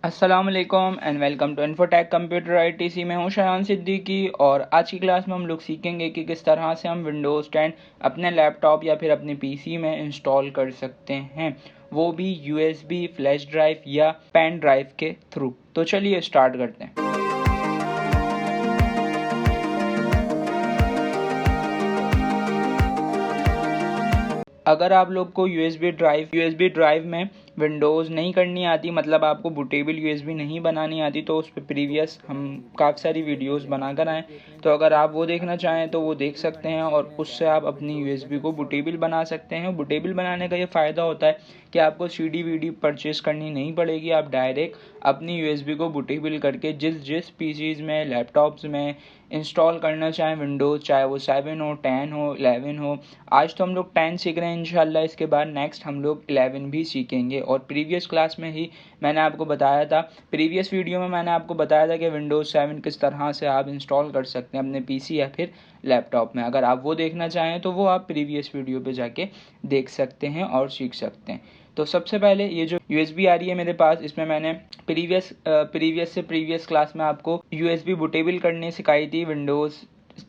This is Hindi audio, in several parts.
अस्सलाम वालेकुम and welcome to Infotech computer ITC. में हूं शायान सिद्दीकी और आज की क्लास में हम लोग सीखेंगे कि किस तरह से हम विंडोज़ 10 अपने लैपटॉप या फिर अपने पीसी में इंस्टॉल कर सकते हैं, वो भी यूएसबी फ्लैश ड्राइव या पेन ड्राइव के थ्रू। तो चलिए स्टार्ट करते हैं। अगर आप लोग को यूएसबी ड्राइव में विंडोज़ नहीं करनी आती, मतलब आपको बूटेबल यूएसबी नहीं बनानी आती, तो उस पर प्रीवियस हम काफ़ी सारी वीडियोस बनाकर आए। तो अगर आप वो देखना चाहें तो वो देख सकते हैं और उससे आप अपनी यूएसबी को बूटेबल बना सकते हैं। बूटेबल बनाने का ये फ़ायदा होता है कि आपको सीडी वीडी परचेज़ करनी नहीं पड़ेगी। आप डायरेक्ट अपनी यूएसबी को बूटेबल करके जिस पीसीज में, लैपटॉप्स में इंस्टॉल करना चाहें विंडोज़, चाहे वो 7 हो, 10 हो, 11 हो। आज तो हम लोग 10 सीख रहे हैं इंशाल्लाह, इसके बाद नेक्स्ट हम लोग 11 भी सीखेंगे। और प्रीवियस क्लास में ही मैंने आपको बताया था, प्रीवियस वीडियो में मैंने आपको बताया था कि विंडोज़ 7 किस तरह से आप इंस्टॉल कर सकते हैं अपने पीसी या फिर लैपटॉप में। अगर आप वो देखना चाहें तो वो आप प्रीवियस वीडियो पे जाके देख सकते हैं और सीख सकते हैं। तो सबसे पहले ये जो यूएसबी आ रही है मेरे पास, इसमें मैंने प्रीवियस क्लास में आपको यूएसबी बूटेबल करनी सिखाई थी विंडोज़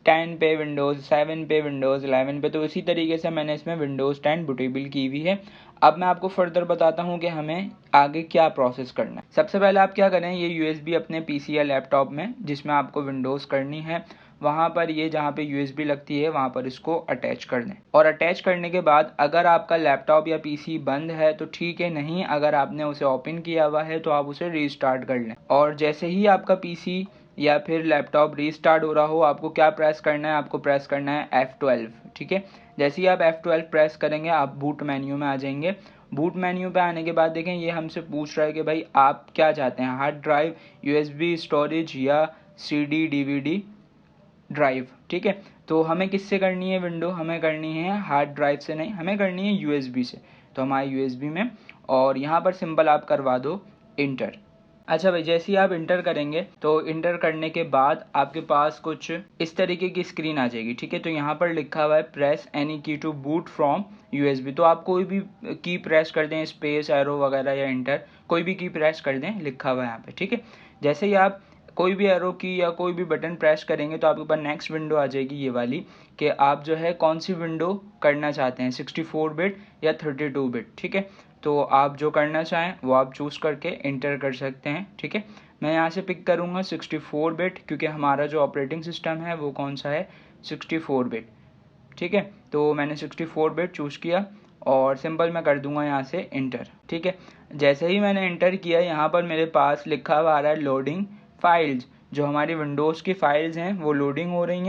10 पे, विंडोज़ 7 पे, विंडोज़ 11 पे। तो इसी तरीके से मैंने इसमें विंडोज़ 10 बूटेबल की हुई है। अब मैं आपको फर्दर बताता हूँ कि हमें आगे क्या प्रोसेस करना है। सबसे पहले आप क्या करें, ये यूएसबी अपने पीसी या लैपटॉप में जिसमें आपको विंडोज़ करनी है, वहाँ पर ये जहाँ पे यूएसबी लगती है वहाँ पर इसको अटैच कर दें। और अटैच करने के बाद अगर आपका लैपटॉप या पीसी बंद है तो ठीक है, नहीं अगर आपने उसे ओपन किया हुआ है तो आप उसे रीस्टार्ट कर लें। और जैसे ही आपका पीसी या फिर लैपटॉप रीस्टार्ट हो रहा हो, आपको क्या प्रेस करना है, आपको प्रेस करना है F12। ठीक है, जैसे ही आप F12 प्रेस करेंगे आप बूट मेन्यू में आ जाएंगे। बूट मेन्यू पे आने के बाद देखें ये हमसे पूछ रहा है कि भाई आप क्या चाहते हैं, हार्ड ड्राइव, यूएसबी स्टोरेज या सीडी डीवीडी ड्राइव। ठीक है, तो हमें किससे करनी है विंडो, हमें करनी है हार्ड ड्राइव से नहीं, हमें करनी है यूएसबी से। तो हम आए यूएसबी में और यहाँ पर सिंपल आप करवा दो इंटर। अच्छा भाई, जैसे ही आप इंटर करेंगे तो इंटर करने के बाद आपके पास कुछ इस तरीके की स्क्रीन आ जाएगी। ठीक है, तो यहाँ पर लिखा हुआ है प्रेस एनी की टू बूट फ्रॉम यूएसबी। तो आप कोई भी की प्रेस कर दें, स्पेस, एरो वगैरह या इंटर, कोई भी की प्रेस कर दें, लिखा हुआ है यहाँ पे। ठीक है, जैसे ही आप कोई भी एरो की या कोई भी बटन प्रेस करेंगे तो आपके पास नेक्स्ट विंडो आ जाएगी ये वाली, कि आप जो है कौन सी विंडो करना चाहते हैं, 64 बिट या 32 बिट। ठीक है, तो आप जो करना चाहें वो आप चूज़ करके इंटर कर सकते हैं। ठीक है, मैं यहाँ से पिक करूँगा 64 बिट, क्योंकि हमारा जो ऑपरेटिंग सिस्टम है वो कौन सा है, 64 बिट। ठीक है, तो मैंने 64 बिट चूज़ किया और सिंपल मैं कर दूंगा यहाँ से इंटर। ठीक है, जैसे ही मैंने इंटर किया यहाँ पर मेरे पास लिखा हुआ आ रहा है लोडिंग फाइल्स। जो हमारी विंडोज़ की फाइल्स हैं वो लोड हो रही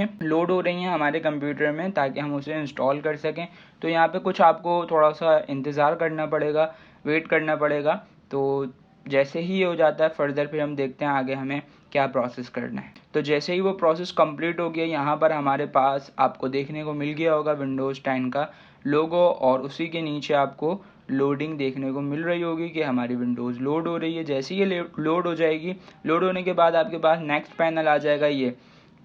हैं हमारे कंप्यूटर में, ताकि हम उसे इंस्टॉल कर सकें। तो यहाँ पे कुछ आपको थोड़ा सा इंतज़ार करना पड़ेगा, वेट करना पड़ेगा। तो जैसे ही ये हो जाता है फर्दर फिर हम देखते हैं आगे हमें क्या प्रोसेस करना है। तो जैसे ही वो प्रोसेस कंप्लीट हो गया, यहाँ पर हमारे पास आपको देखने को मिल गया होगा विंडोज़ 10 का लोगो, और उसी के नीचे आपको लोडिंग देखने को मिल रही होगी कि हमारी विंडोज़ लोड हो रही है। जैसे ही ये लोड हो जाएगी, लोड होने के बाद आपके पास नेक्स्ट पैनल आ जाएगा ये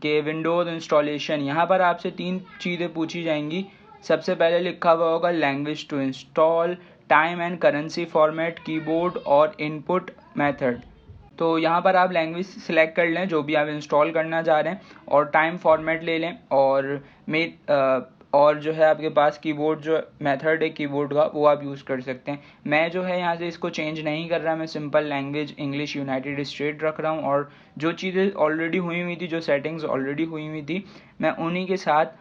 कि विंडोज़ इंस्टॉलेशन। यहाँ पर आपसे 3 चीज़ें पूछी जाएंगी। सबसे पहले लिखा हुआ होगा language to install, time and currency format, keyboard और इनपुट मेथड। तो यहाँ पर आप लैंग्वेज सिलेक्ट कर लें जो भी आप इंस्टॉल करना चाह रहे हैं, और टाइम फॉर्मेट ले लें, और जो है आपके पास कीबोर्ड जो मेथड है कीबोर्ड का वो आप यूज़ कर सकते हैं। मैं जो है यहाँ से इसको चेंज नहीं कर रहा, मैं simple language English United state रख रहा हूँ। और जो चीज़ें ऑलरेडी हुई हुई थी, जो सेटिंग्स ऑलरेडी हुई हुई थी, मैं उन्हीं के साथ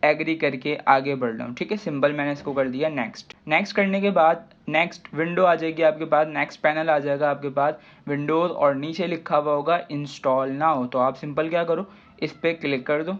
एग्री करके आगे बढ़ रहा हूँ। ठीक है, सिंपल मैंने इसको कर दिया नेक्स्ट करने के बाद नेक्स्ट विंडो आ जाएगी आपके पास, नेक्स्ट पैनल आ जाएगा आपके पास विंडोज़, और नीचे लिखा हुआ होगा इंस्टॉल नाउ। तो आप सिंपल क्या करो, इस पर क्लिक कर दो।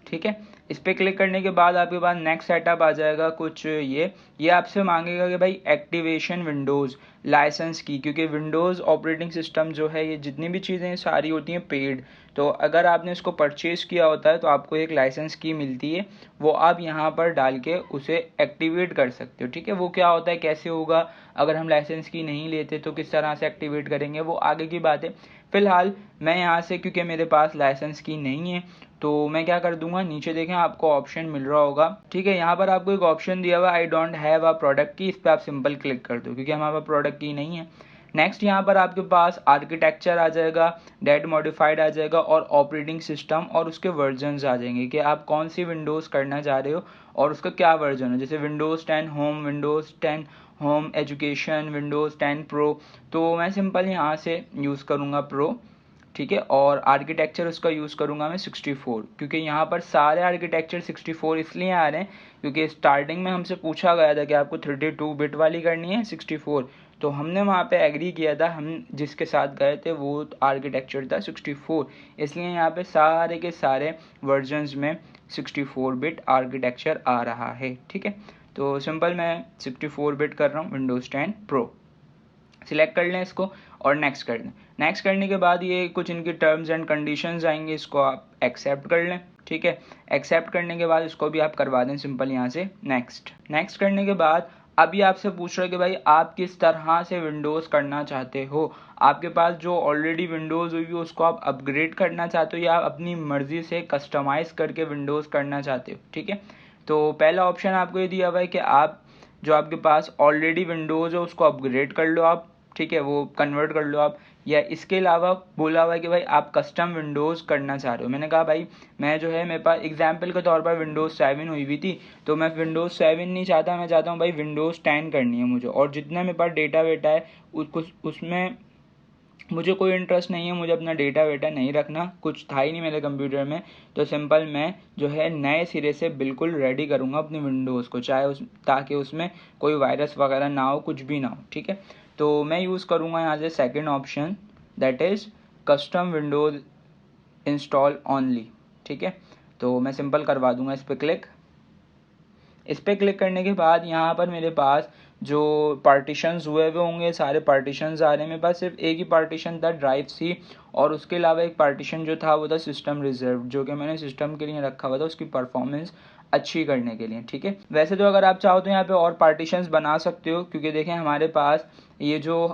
ठीक है, इस पर क्लिक करने के बाद आपके पास नेक्स्ट सेटअप आ जाएगा कुछ ये आपसे मांगेगा कि भाई एक्टिवेशन विंडोज़ लाइसेंस की, क्योंकि विंडोज़ ऑपरेटिंग सिस्टम जो है ये जितनी भी चीज़ें सारी होती हैं पेड। तो अगर आपने इसको परचेज़ किया होता है तो आपको एक लाइसेंस की मिलती है, वो आप यहाँ पर डाल के उसे एक्टिवेट कर सकते हो। ठीक है, वो क्या होता है, कैसे होगा, अगर हम लाइसेंस की नहीं लेते तो किस तरह से एक्टिवेट करेंगे, वो आगे की बात है। फ़िलहाल मैं यहाँ से, क्योंकि मेरे पास लाइसेंस की नहीं है, तो मैं क्या कर दूंगा, नीचे देखें आपको ऑप्शन मिल रहा होगा, ठीक है। यहाँ पर आपको एक ऑप्शन दिया हुआ I don't have a product की, इस पर आप सिंपल क्लिक कर दो क्योंकि हमारे पास प्रोडक्ट की नहीं है। नेक्स्ट यहाँ पर आपके पास आर्किटेक्चर आ जाएगा, डेट मॉडिफाइड आ जाएगा और ऑपरेटिंग सिस्टम और उसके वर्जन्स आ जाएंगे कि आप कौन सी विंडोज़ करना चाह रहे हो और उसका क्या वर्जन है, जैसे Windows 10 home, Windows 10 home education, Windows 10 pro. तो मैं सिंपल यहाँ से यूज़ करूँगा प्रो, ठीक है। और आर्किटेक्चर उसका यूज़ करूँगा मैं 64, क्योंकि यहाँ पर सारे आर्किटेक्चर 64 इसलिए आ रहे हैं क्योंकि स्टार्टिंग में हमसे पूछा गया था कि आपको 32 बिट वाली करनी है 64, तो हमने वहाँ पे एग्री किया था, हम जिसके साथ गए थे वो आर्किटेक्चर था 64, इसलिए यहाँ पे सारे के सारे वर्जन्स में 64 बिट आर्किटेक्चर आ रहा है, ठीक है। तो सिंपल मैं 64 बिट कर रहा हूँ, विंडोज़ 10 प्रो सिलेक्ट कर लें इसको और नेक्स्ट कर लें। नेक्स्ट करने के बाद ये कुछ इनकी टर्म्स एंड कंडीशंस आएंगे, इसको आप एक्सेप्ट कर लें, ठीक है। एक्सेप्ट करने के बाद इसको भी आप करवा दें सिंपल यहाँ से नेक्स्ट। नेक्स्ट करने के बाद अभी आपसे पूछ रहे हैं कि भाई आप किस तरह से विंडोज़ करना चाहते हो, आपके पास जो ऑलरेडी विंडोज़ हुई है उसको आप अपग्रेड करना चाहते हो या आप अपनी मर्ज़ी से कस्टमाइज़ करके विंडोज़ करना चाहते हो, ठीक है। तो पहला ऑप्शन आपको ये दिया हुआ है कि आप जो आपके पास ऑलरेडी विंडोज़ है उसको अपग्रेड कर लो आप, ठीक है, वो कन्वर्ट कर लो आप, या इसके अलावा बोला हुआ है कि भाई आप कस्टम विंडोज़ करना चाह रहे हो। मैंने कहा भाई मैं जो है मेरे पास एग्जांपल के तौर पर विंडोज़ 7 हुई हुई थी, तो मैं विंडोज़ 7 नहीं चाहता, मैं चाहता हूँ भाई विंडोज़ 10 करनी है मुझे, और जितना मेरे पास डेटा वेटा है उसमें मुझे कोई इंटरेस्ट नहीं है, मुझे अपना डेटा वेटा नहीं रखना, कुछ था ही नहीं मेरे कंप्यूटर में, तो सिंपल मैं जो है नए सिरे से बिल्कुल रेडी करूँगा अपनी विंडोज़ को, चाहे ताकि उसमें कोई वायरस वगैरह ना हो, कुछ भी ना हो, ठीक है। तो मैं यूज़ करूँगा यहाँ से second option, that is custom Windows install only, ठीक है। तो मैं सिंपल करवा दूँगा इस पर क्लिक। इस पर क्लिक करने के बाद यहाँ पर मेरे पास जो पार्टीशंस हुए हुए होंगे सारे पार्टीशंस आ रहे हैं, मेरे पास सिर्फ एक ही पार्टीशन था ड्राइव सी, और उसके अलावा एक पार्टीशन जो था वो था सिस्टम रिजर्व, जो कि मैंने सिस्टम के लिए रखा हुआ था उसकी परफॉर्मेंस अच्छी करने के लिए, ठीक है। वैसे तो अगर आप चाहो तो यहाँ पे और पार्टीशंस बना सकते हो, क्योंकि देखें हमारे पास ये जो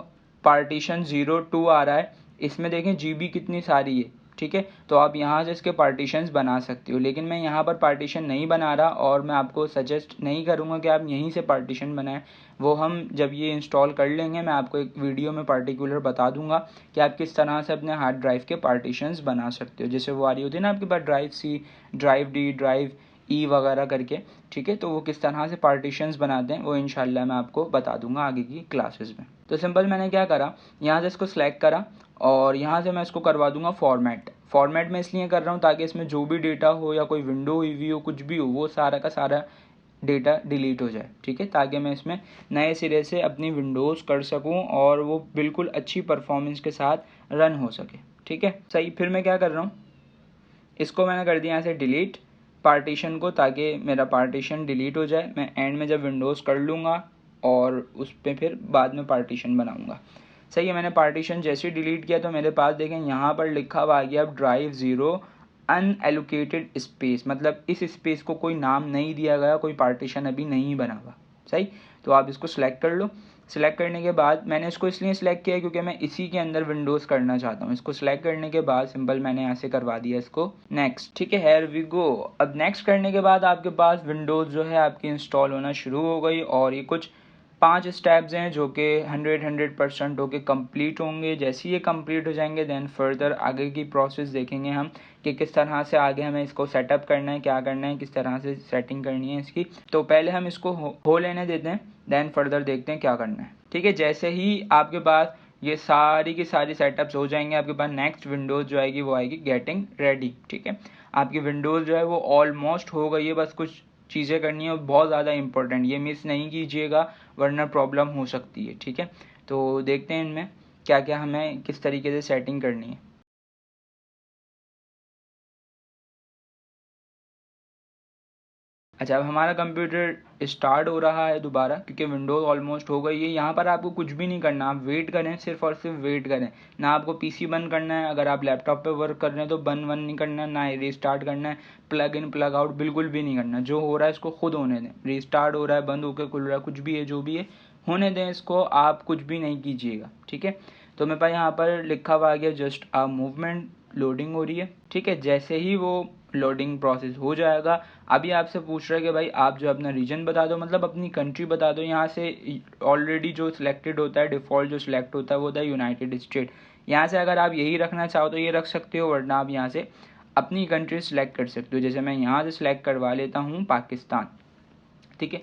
पार्टीशन 02 आ रहा है इसमें देखें जीबी कितनी सारी है, ठीक है। तो आप यहाँ से इसके पार्टीशंस बना सकते हो, लेकिन मैं यहाँ पर पार्टीशन नहीं बना रहा और मैं आपको सजेस्ट नहीं करूँगा कि आप यहीं से पार्टीशन बनाएं, वो हम जब ये इंस्टॉल कर लेंगे मैं आपको एक वीडियो में पार्टिकुलर बता दूंगा कि आप किस तरह से अपने हार्ड ड्राइव के पार्टीशंस बना सकते हो, जैसे वो आ रही होती है ना आपके पास drive C, drive D, drive E वगैरह करके, ठीक है। तो वो किस तरह से पार्टीशंस बनाते हैं वो इंशाल्लाह मैं आपको बता दूंगा आगे की क्लासेस में। तो सिंपल मैंने क्या करा, यहाँ से इसको सिलेक्ट करा और यहाँ से मैं इसको करवा दूंगा फॉर्मेट में इसलिए कर रहा हूँ ताकि इसमें जो भी डेटा हो या कोई विंडो हुई हो कुछ भी हो वो सारा का सारा डेटा डिलीट हो जाए, ठीक है, ताकि मैं इसमें नए सिरे से अपनी विंडोज़ कर सकूं और वो बिल्कुल अच्छी परफॉर्मेंस के साथ रन हो सके, ठीक है। सही, फिर मैं क्या कर रहा हूँ, इसको मैंने कर दिया यहाँ से डिलीट पार्टीशन को, ताकि मेरा पार्टीशन डिलीट हो जाए, मैं एंड में जब विंडोज़ कर लूँगा और उस पर फिर बाद में पार्टीशन बनाऊँगा। सही है, मैंने पार्टीशन जैसे ही डिलीट किया तो मेरे पास देखें यहाँ पर लिखा हुआ आ गया अब ड्राइव 0 अनएलोकेटेड स्पेस, मतलब इस स्पेस को कोई नाम नहीं दिया गया, कोई पार्टीशन अभी नहीं बना हुआ। सही, तो आप इसको सिलेक्ट कर लो। सिलेक्ट करने के बाद मैंने इसको इसलिए सिलेक्ट किया क्योंकि मैं इसी के अंदर विंडोज़ करना चाहता हूँ। इसको सिलेक्ट करने के बाद सिंपल मैंने यहाँ से करवा दिया इसको नेक्स्ट, ठीक है, हेयर वी गो। अब नेक्स्ट करने के बाद आपके पास विंडोज़ जो है आपकी इंस्टॉल होना शुरू हो गई, और ये कुछ 5 स्टेप्स हैं जो कि 100% होके कंप्लीट होंगे। जैसे ये कंप्लीट हो जाएंगे देन फर्दर आगे की प्रोसेस देखेंगे हम कि किस तरह से आगे हमें इसको सेटअप करना है, क्या करना है, किस तरह से सेटिंग करनी है इसकी। तो पहले हम इसको हो लेने देते हैं, देन फर्दर देखते हैं क्या करना है, ठीक है। जैसे ही आपके पास ये सारी की सारी सेटअप्स हो जाएंगे आपके पास नेक्स्ट विंडोज़ जो आएगी वो आएगी गेटिंग रेडी, ठीक है। आपकी विंडोज़ जो है वो ऑलमोस्ट हो गई है, बस कुछ चीज़ें करनी है, बहुत ज़्यादा इंपॉर्टेंट, ये मिस नहीं कीजिएगा वरना प्रॉब्लम हो सकती है, ठीक है। तो देखते हैं इनमें क्या क्या हमें किस तरीके से सेटिंग करनी है। अच्छा, अब हमारा कंप्यूटर स्टार्ट हो रहा है दोबारा क्योंकि विंडोज़ ऑलमोस्ट हो गई है। यहाँ पर आपको कुछ भी नहीं करना, आप वेट करें, सिर्फ और सिर्फ वेट करें। ना आपको पीसी बंद करना है, अगर आप लैपटॉप पे वर्क कर रहे हैं तो बंद नहीं करना है, ना रीस्टार्ट करना है, प्लग इन प्लग आउट बिल्कुल भी नहीं करना। जो हो रहा है इसको खुद होने दें, रीस्टार्ट हो रहा है, बंद होकर खुल रहा है, कुछ भी है जो भी है होने दें इसको, आप कुछ भी नहीं कीजिएगा, ठीक है। तो मेरे पास यहाँ पर लिखा हुआ आ गया जस्ट आ मूवमेंट, लोडिंग हो रही है, ठीक है। जैसे ही वो लोडिंग प्रोसेस हो जाएगा। अभी आपसे पूछ रहा है कि भाई आप जो अपना रीजन बता दो, मतलब अपनी कंट्री बता दो। यहाँ से ऑलरेडी जो सिलेक्टेड होता है, डिफ़ॉल्ट जो सिलेक्ट होता है वो होता है यूनाइटेड स्टेट। यहाँ से अगर आप यही रखना चाहो तो ये रख सकते हो, वरना आप यहाँ से अपनी कंट्री सेलेक्ट कर सकते हो। जैसे मैं यहाँ से सिलेक्ट करवा लेता हूँ पाकिस्तान, ठीक है।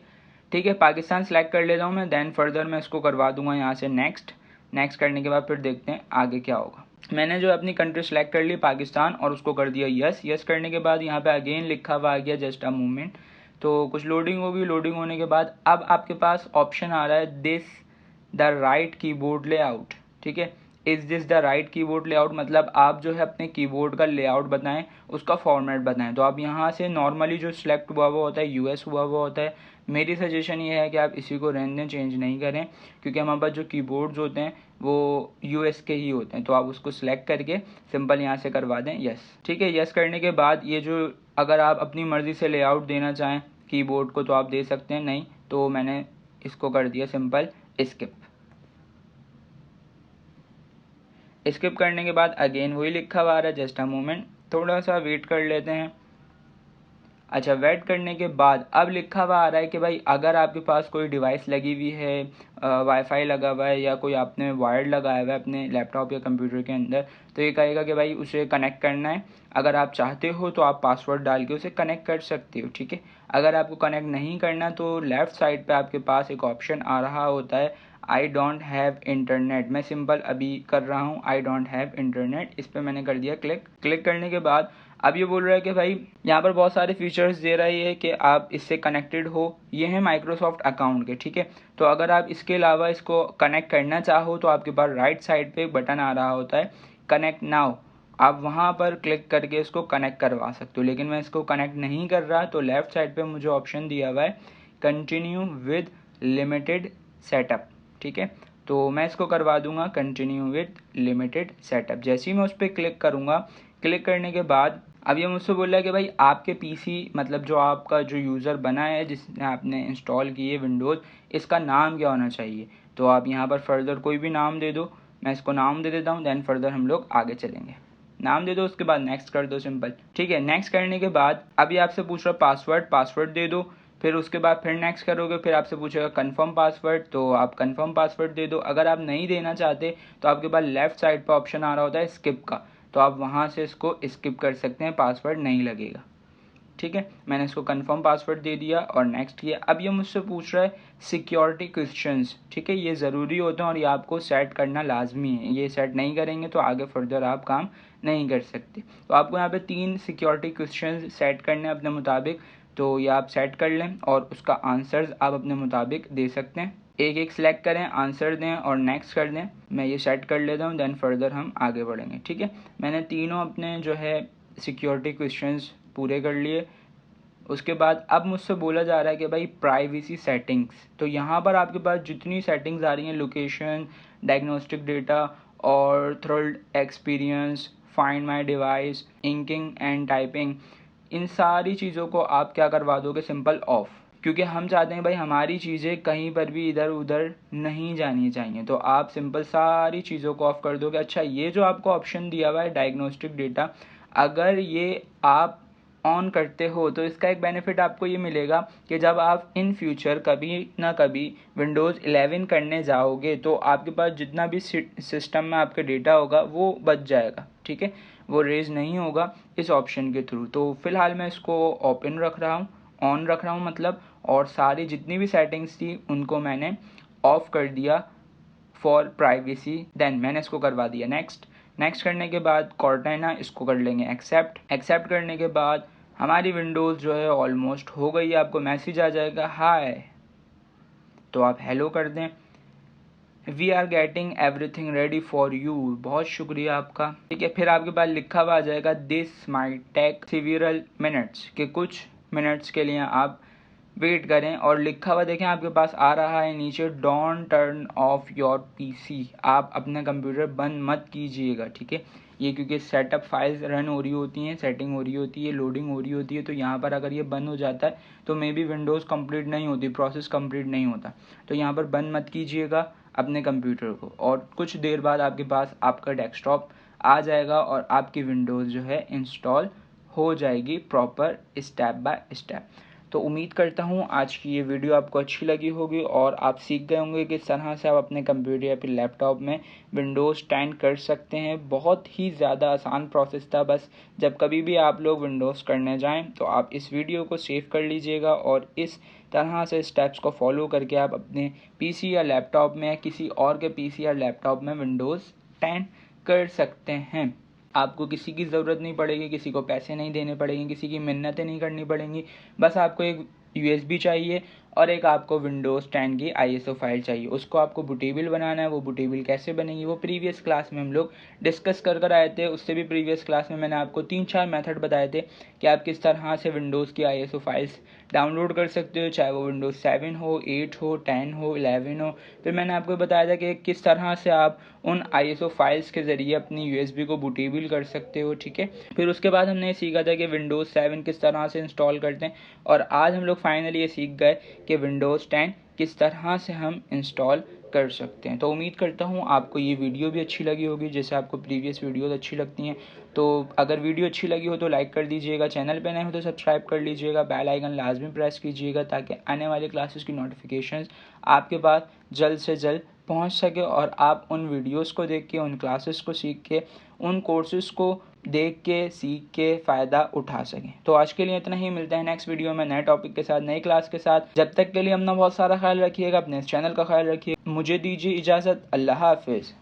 ठीक है, पाकिस्तान सेलेक्ट कर लेता हूँ मैं। देन फर्दर मैं इसको करवा दूंगा यहाँ से नेक्स्ट। नेक्स्ट करने के बाद फिर देखते हैं आगे क्या होगा। मैंने जो अपनी कंट्री सेलेक्ट कर ली पाकिस्तान और उसको कर दिया यस। यस करने के बाद यहाँ पे अगेन लिखा हुआ आ गया जस्ट अ मूवमेंट। तो कुछ लोडिंग होगी। लोडिंग होने के बाद अब आपके पास ऑप्शन आ रहा है this the right keyboard layout, ठीक है। Is this the right keyboard layout, मतलब आप जो है अपने कीबोर्ड का लेआउट बताएं, उसका फॉर्मेट बताएं। तो आप यहाँ से नॉर्मली जो सिलेक्ट हुआ हुआ होता है यूएस हुआ हुआ होता है। मेरी सजेशन ये है कि आप इसी को रहने दें, चेंज नहीं करें, क्योंकि हमारे पास जो कीबोर्ड्स होते हैं वो यूएस के ही होते हैं। तो आप उसको सिलेक्ट करके सिंपल यहाँ से करवा दें यस, ठीक है। यस करने के बाद ये जो अगर आप अपनी मर्ज़ी से लेआउट देना चाहें कीबोर्ड को तो आप दे सकते हैं, नहीं तो मैंने इसको कर दिया सिंपल स्किप। स्किप करने के बाद अगेन वही लिखा हुआ आ रहा है जस्ट अ मोमेंट। थोड़ा सा वेट कर लेते हैं। अच्छा, वेट करने के बाद अब लिखा हुआ आ रहा है कि भाई अगर आपके पास कोई डिवाइस लगी हुई है, वाईफाई लगा हुआ है या कोई आपने वायर लगाया हुआ है अपने लैपटॉप या कंप्यूटर के अंदर, तो ये कहेगा कि भाई उसे कनेक्ट करना है। अगर आप चाहते हो तो आप पासवर्ड डाल के उसे कनेक्ट कर सकते हो, ठीक है। अगर आपको कनेक्ट नहीं करना तो लेफ़्ट साइड पे आपके पास एक ऑप्शन आ रहा होता है आई डोंट हैव इंटरनेट। मैं सिंपल अभी कर रहा हूँ आई डोंट हैव इंटरनेट, इस पर मैंने कर दिया क्लिक। क्लिक करने के बाद अब ये बोल रहा है कि भाई यहाँ पर बहुत सारे फीचर्स दे रहा है कि आप इससे कनेक्टेड हो। ये है माइक्रोसॉफ्ट अकाउंट के, ठीक है। तो अगर आप इसके अलावा इसको कनेक्ट करना चाहो तो आपके पास राइट साइड पे एक बटन आ रहा होता है कनेक्ट नाउ। आप वहाँ पर क्लिक करके इसको कनेक्ट करवा सकते हो, लेकिन मैं इसको कनेक्ट नहीं कर रहा। तो लेफ़्ट साइड पे मुझे ऑप्शन दिया हुआ है कंटिन्यू विद लिमिटेड सेटअप, ठीक है। तो मैं इसको करवा दूंगा कंटिन्यू विद लिमिटेड सेटअप। जैसे ही मैं उस पर क्लिक करूँगा, क्लिक करने के बाद अब ये मुझसे बोल रहा है कि भाई आपके पीसी, मतलब जो आपका जो यूज़र बना है जिसने आपने इंस्टॉल की है विंडोज़, इसका नाम क्या होना चाहिए। तो आप यहाँ पर फर्दर कोई भी नाम दे दो। मैं इसको नाम दे देता हूँ, देन फर्दर हम लोग आगे चलेंगे। नाम दे दो, उसके बाद नेक्स्ट कर दो सिंपल, ठीक है। नेक्स्ट करने के बाद अभी आपसे पूछ रहा पासवर्ड, पासवर्ड दे दो। फिर उसके बाद फिर नेक्स्ट करोगे, फिर आपसे पूछेगा कंफर्म पासवर्ड, तो आप कंफर्म पासवर्ड दे दो। अगर आप नहीं देना चाहते तो आपके पास लेफ़्ट साइड पर ऑप्शन आ रहा होता है स्किप का, तो आप वहाँ से इसको स्किप कर सकते हैं, पासवर्ड नहीं लगेगा, ठीक है। मैंने इसको कंफर्म पासवर्ड दे दिया और नेक्स्ट किया। अब ये मुझसे पूछ रहा है सिक्योरिटी क्वेश्चंस, ठीक है। ये ज़रूरी होते हैं और ये आपको सेट करना लाजमी है। ये सेट नहीं करेंगे तो आगे फर्दर आप काम नहीं कर सकते। तो आपको यहाँ पे 3 सिक्योरिटी क्वेश्चन सेट करने अपने मुताबिक, तो ये आप सेट कर लें और उसका आंसर्स आप अपने मुताबिक दे सकते हैं। एक एक सिलेक्ट करें, आंसर दें और नेक्स्ट कर दें। मैं ये सेट कर लेता हूँ, देन फर्दर हम आगे बढ़ेंगे, ठीक है। मैंने तीनों अपने जो है सिक्योरिटी क्वेश्चंस पूरे कर लिए। उसके बाद अब मुझसे बोला जा रहा है कि भाई प्राइवेसी सेटिंग्स, तो यहाँ पर आपके पास जितनी सेटिंग्स आ रही हैं, लोकेशन, डायग्नोस्टिक डेटा और thread experience, find my device, inking and typing, इन सारी चीज़ों को आप क्या करवा दोगे सिंपल ऑफ, क्योंकि हम चाहते हैं भाई हमारी चीज़ें कहीं पर भी इधर उधर नहीं जानी चाहिए। तो आप सिंपल सारी चीज़ों को ऑफ कर दोगे। अच्छा, ये जो आपको ऑप्शन दिया हुआ है डायग्नोस्टिक डेटा, अगर ये आप ऑन करते हो तो इसका एक बेनिफिट आपको ये मिलेगा कि जब आप इन फ्यूचर कभी ना कभी विंडोज़ 11 करने जाओगे तो आपके पास जितना भी सिस्टम में आपका डेटा होगा वो बच जाएगा, ठीक है। वो रेज नहीं होगा इस ऑप्शन के थ्रू। तो फिलहाल मैं इसको ओपन रख रहा हूँ, ऑन रख रहा हूँ मतलब, और सारी जितनी भी सेटिंग्स थी उनको मैंने ऑफ कर दिया फॉर प्राइवेसी। देन मैंने इसको करवा दिया नेक्स्ट। नेक्स्ट करने के बाद कॉर्टेना, इसको कर लेंगे एक्सेप्ट। एक्सेप्ट करने के बाद हमारी विंडोज़ जो है ऑलमोस्ट हो गई। आपको मैसेज आ जाएगा हाय, तो आप हेलो कर दें। We are getting everything ready for you, बहुत शुक्रिया आपका, ठीक है। फिर आपके पास लिखा हुआ आ जाएगा this might take several minutes, कि कुछ मिनट्स के लिए आप वेट करें। और लिखा हुआ देखें आपके पास आ रहा है नीचे don't turn off your PC, आप अपना कंप्यूटर बंद मत कीजिएगा, ठीक है। ये क्योंकि सेटअप फाइल्स रन हो रही होती हैं, सेटिंग हो रही होती है, लोडिंग हो रही होती है, तो यहाँ पर अगर ये बंद हो जाता है तो मे बी विंडोज़ कंप्लीट नहीं होती, प्रोसेस कंप्लीट नहीं होता। तो यहाँ पर बंद मत कीजिएगा अपने कंप्यूटर को, और कुछ देर बाद आपके पास आपका डेस्कटॉप आ जाएगा और आपकी विंडोज़ जो है इंस्टॉल हो जाएगी प्रॉपर स्टेप बाय स्टेप। तो उम्मीद करता हूँ आज की ये वीडियो आपको अच्छी लगी होगी और आप सीख गए होंगे किस तरह से आप अपने कंप्यूटर या फिर लैपटॉप में विंडोज़ 10 कर सकते हैं। बहुत ही ज़्यादा आसान प्रोसेस था। बस जब कभी भी आप लोग विंडोज़ करने जाएं तो आप इस वीडियो को सेव कर लीजिएगा और इस तरह से स्टेप्स को फॉलो करके आप अपने पीसी या लैपटॉप में या किसी और के पीसी या लैपटॉप में विंडोज़ 10 कर सकते हैं। आपको किसी की ज़रूरत नहीं पड़ेगी, किसी को पैसे नहीं देने पड़ेंगे, किसी की मिन्नतें नहीं करनी पड़ेंगी। बस आपको एक USB चाहिए और एक आपको विंडोज़ 10 की ISO फाइल चाहिए। उसको आपको बूटेबल बनाना है। वो बूटेबल कैसे बनेगी वो प्रीवियस क्लास में हम लोग डिस्कस कर आए थे। उससे भी प्रीवियस क्लास में मैंने आपको 3-4 मेथड बताए थे कि आप किस तरह से विंडोज़ की ISO फाइल्स डाउनलोड कर सकते हो, चाहे वो विंडोज़ 7 हो, 8 हो, 10 हो, 11 हो। फिर मैंने आपको बताया था कि किस तरह से आप उन ISO फाइल्स के ज़रिए अपनी USB को बूटेबल कर सकते हो, ठीक है। फिर उसके बाद हमने सीखा था कि विंडोज़ 7 किस तरह से इंस्टॉल करते हैं और आज हम लोग फाइनली ये सीख गए कि विंडोज़ 10 किस तरह से हम इंस्टॉल कर सकते हैं। तो उम्मीद करता हूँ आपको ये वीडियो भी अच्छी लगी होगी जैसे आपको प्रीवियस वीडियोस अच्छी लगती हैं। तो अगर वीडियो अच्छी लगी हो तो लाइक कर दीजिएगा, चैनल पे नए हो तो सब्सक्राइब कर लीजिएगा, बेल आइकन लाजमी प्रेस कीजिएगा ताकि आने वाले क्लासेस की नोटिफिकेशंस आपके पास जल्द से जल्द पहुंच सके और आप उन वीडियोस को देख के, उन क्लासेस को सीख के, उन कोर्सेज़ को देख के, सीख के फ़ायदा उठा सकें। तो आज के लिए इतना ही। मिलते हैं नेक्स्ट वीडियो में नए टॉपिक के साथ, नई क्लास के साथ। जब तक के लिए अपना बहुत सारा ख्याल रखिएगा, अपने इस चैनल का ख्याल रखिए। मुझे दीजिए इजाज़त। अल्लाह हाफिज़।